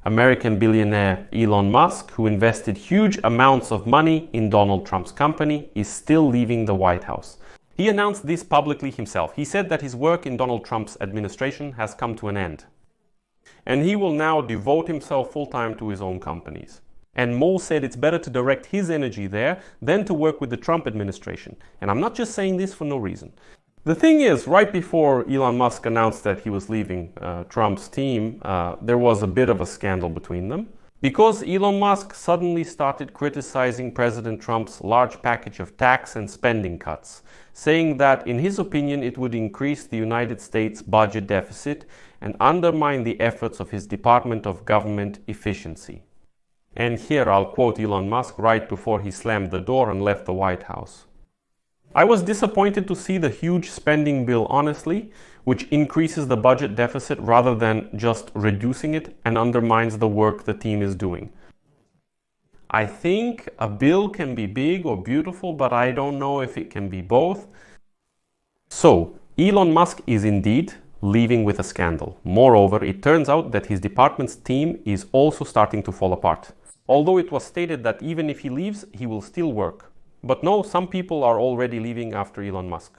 American billionaire Elon Musk, who invested huge amounts of money in Donald Trump's company, is still leaving the White House. He announced this publicly himself. He said that his work in Donald Trump's administration has come to an end, and he will now devote himself full-time to his own companies. And Mo said it's better to direct his energy there than to work with the Trump administration. And I'm not just saying this for no reason. The thing is, right before Elon Musk announced that he was leaving Trump's team, there was a bit of a scandal between them, because Elon Musk suddenly started criticizing President Trump's large package of tax and spending cuts, saying that, in his opinion, it would increase the United States budget deficit and undermine the efforts of his Department of Government Efficiency. And here I'll quote Elon Musk right before he slammed the door and left the White House. "I was disappointed to see the huge spending bill, honestly, which increases the budget deficit rather than just reducing it and undermines the work the team is doing. I think a bill can be big or beautiful, but I don't know if it can be both." So, Elon Musk is indeed leaving with a scandal. Moreover, it turns out that his department's team is also starting to fall apart. Although it was stated that even if he leaves, he will still work. But no, some people are already leaving after Elon Musk.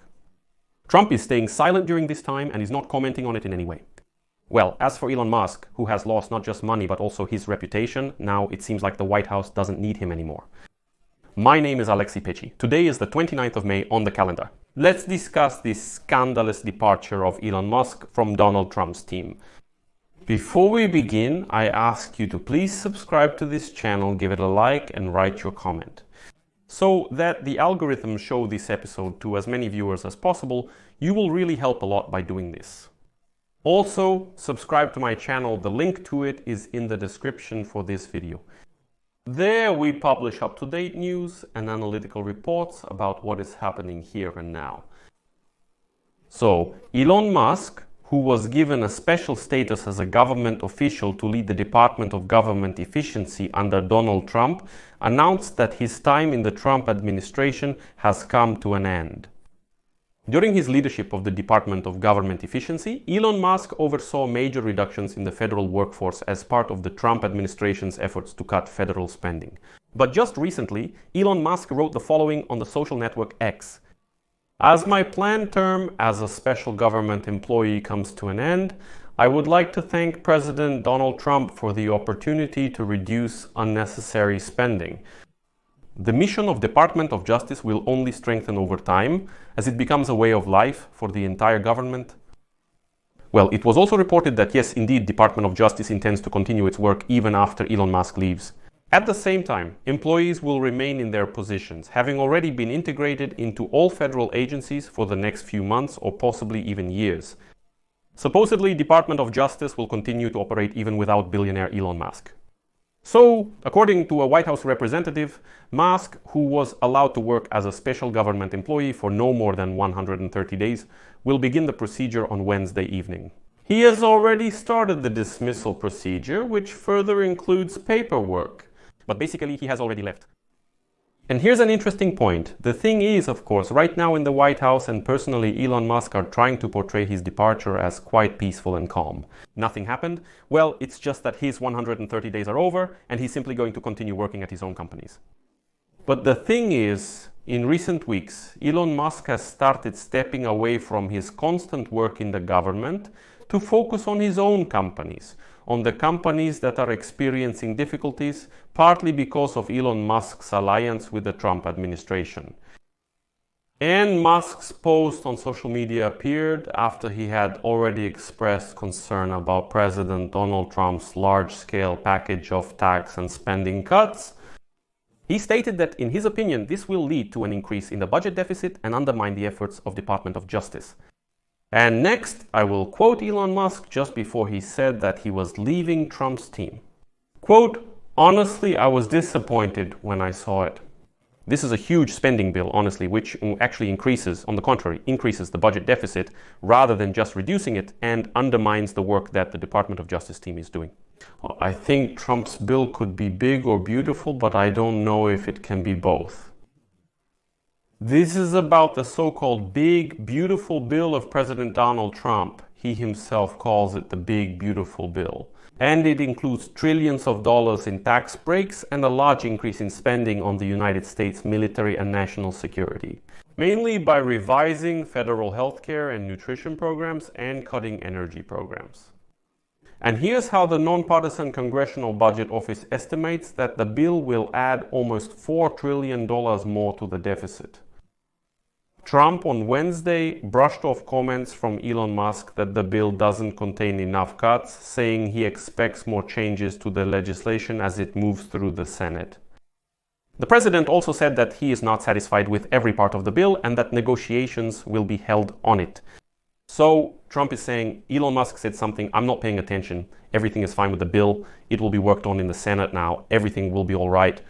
Trump is staying silent during this time and is not commenting on it in any way. Well, as for Elon Musk, who has lost not just money but also his reputation, now it seems like the White House doesn't need him anymore. My name is Alexei Pecci. Today is the 29th of May on the calendar. Let's discuss this scandalous departure of Elon Musk from Donald Trump's team. Before we begin, I ask you to please subscribe to this channel, give it a like and write your comment. So that the algorithms show this episode to as many viewers as possible, you will really help a lot by doing this. Also, subscribe to my channel. The link to it is in the description for this video. There we publish up-to-date news and analytical reports about what is happening here and now. So, Elon Musk, who was given a special status as a government official to lead the Department of Government Efficiency under Donald Trump, announced that his time in the Trump administration has come to an end. During his leadership of the Department of Government Efficiency, Elon Musk oversaw major reductions in the federal workforce as part of the Trump administration's efforts to cut federal spending. But just recently, Elon Musk wrote the following on the social network X. "As my planned term as a special government employee comes to an end, I would like to thank President Donald Trump for the opportunity to reduce unnecessary spending. The mission of Department of Justice will only strengthen over time as it becomes a way of life for the entire government." Well, it was also reported that yes, indeed, Department of Justice intends to continue its work even after Elon Musk leaves. At the same time, employees will remain in their positions, having already been integrated into all federal agencies for the next few months or possibly even years. Supposedly, Department of Justice will continue to operate even without billionaire Elon Musk. So, according to a White House representative, Musk, who was allowed to work as a special government employee for no more than 130 days, will begin the procedure on Wednesday evening. He has already started the dismissal procedure, which further includes paperwork. But basically, he has already left. And here's an interesting point. The thing is, of course, right now in the White House and personally Elon Musk are trying to portray his departure as quite peaceful and calm. Nothing happened. Well, it's just that his 130 days are over and he's simply going to continue working at his own companies. But the thing is, in recent weeks, Elon Musk has started stepping away from his constant work in the government to focus on his own companies, on the companies that are experiencing difficulties, partly because of Elon Musk's alliance with the Trump administration. And Musk's post on social media appeared after he had already expressed concern about President Donald Trump's large-scale package of tax and spending cuts. He stated that, in his opinion, this will lead to an increase in the budget deficit and undermine the efforts of Department of Justice. And next, I will quote Elon Musk just before he said that he was leaving Trump's team. Quote, "Honestly, I was disappointed when I saw it. This is a huge spending bill, honestly, which actually increases the budget deficit rather than just reducing it and undermines the work that the Department of Justice team is doing. I think Trump's bill could be big or beautiful, but I don't know if it can be both." This is about the so-called big, beautiful bill of President Donald Trump. He himself calls it the big, beautiful bill. And it includes trillions of dollars in tax breaks and a large increase in spending on the United States military and national security, mainly by revising federal healthcare and nutrition programs and cutting energy programs. And here's how the nonpartisan Congressional Budget Office estimates that the bill will add almost $4 trillion more to the deficit. Trump on Wednesday brushed off comments from Elon Musk that the bill doesn't contain enough cuts, saying he expects more changes to the legislation as it moves through the Senate. The president also said that he is not satisfied with every part of the bill and that negotiations will be held on it. So Trump is saying, Elon Musk said something, I'm not paying attention, everything is fine with the bill, it will be worked on in the Senate now, everything will be all right.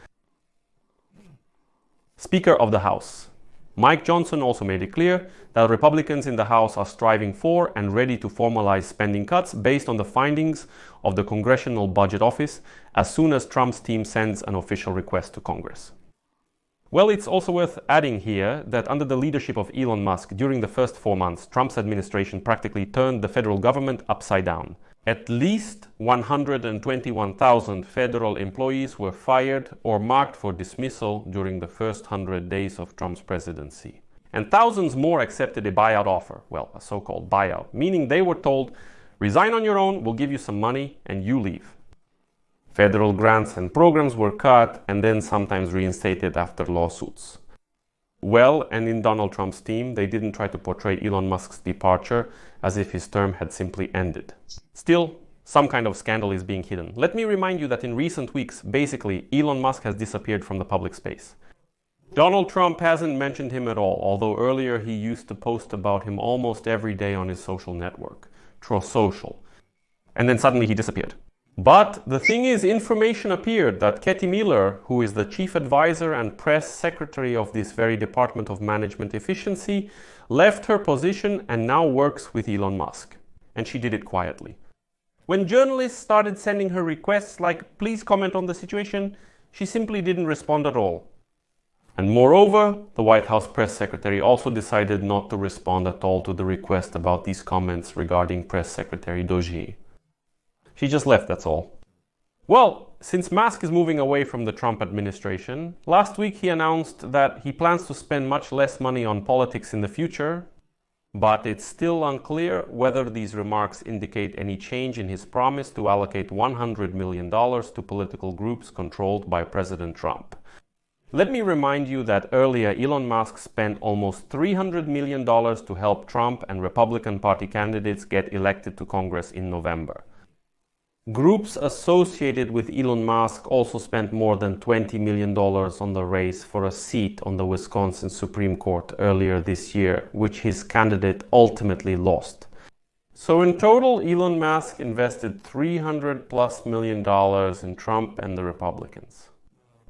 Speaker of the House Mike Johnson also made it clear that Republicans in the House are striving for and ready to formalize spending cuts based on the findings of the Congressional Budget Office as soon as Trump's team sends an official request to Congress. Well, it's also worth adding here that under the leadership of Elon Musk, during the first 4 months, Trump's administration practically turned the federal government upside down. At least 121,000 federal employees were fired or marked for dismissal during the first 100 days of Trump's presidency. And thousands more accepted a buyout offer, well, a so-called buyout, meaning they were told, resign on your own, we'll give you some money, and you leave. Federal grants and programs were cut and then sometimes reinstated after lawsuits. Well, and in Donald Trump's team, they didn't try to portray Elon Musk's departure as if his term had simply ended. Still, some kind of scandal is being hidden. Let me remind you that in recent weeks, basically, Elon Musk has disappeared from the public space. Donald Trump hasn't mentioned him at all, although earlier he used to post about him almost every day on his social network, Truth Social. And then suddenly he disappeared. But the thing is, information appeared that Katie Miller, who is the chief advisor and press secretary of this very Department of Management Efficiency, left her position and now works with Elon Musk. And she did it quietly. When journalists started sending her requests like, please comment on the situation, she simply didn't respond at all. And moreover, the White House press secretary also decided not to respond at all to the request about these comments regarding Press Secretary Dozier. She just left, that's all. Well, since Musk is moving away from the Trump administration, last week he announced that he plans to spend much less money on politics in the future, but it's still unclear whether these remarks indicate any change in his promise to allocate $100 million to political groups controlled by President Trump. Let me remind you that earlier Elon Musk spent almost $300 million to help Trump and Republican Party candidates get elected to Congress in November. Groups associated with Elon Musk also spent more than $20 million on the race for a seat on the Wisconsin Supreme Court earlier this year, which his candidate ultimately lost. So in total, Elon Musk invested $300+ million in Trump and the Republicans.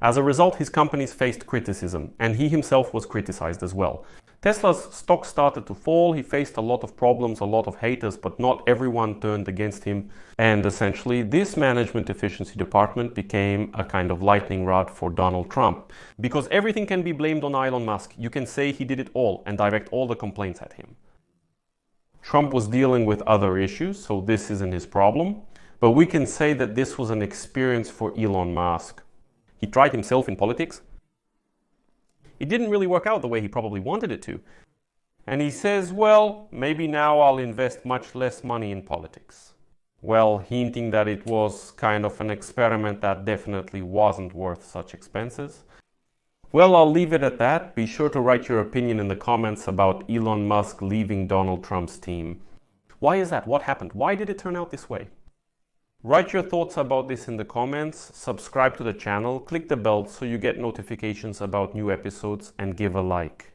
As a result, his companies faced criticism, and he himself was criticized as well. Tesla's stock started to fall, he faced a lot of problems, a lot of haters, but not everyone turned against him. And essentially, this management efficiency department became a kind of lightning rod for Donald Trump. Because everything can be blamed on Elon Musk, you can say he did it all and direct all the complaints at him. Trump was dealing with other issues, so this isn't his problem. But we can say that this was an experience for Elon Musk. He tried himself in politics. It didn't really work out the way he probably wanted it to. And he says, well, maybe now I'll invest much less money in politics. Well, hinting that it was kind of an experiment that definitely wasn't worth such expenses. Well, I'll leave it at that. Be sure to write your opinion in the comments about Elon Musk leaving Donald Trump's team. Why is that? What happened? Why did it turn out this way? Write your thoughts about this in the comments, subscribe to the channel, click the bell so you get notifications about new episodes, and give a like.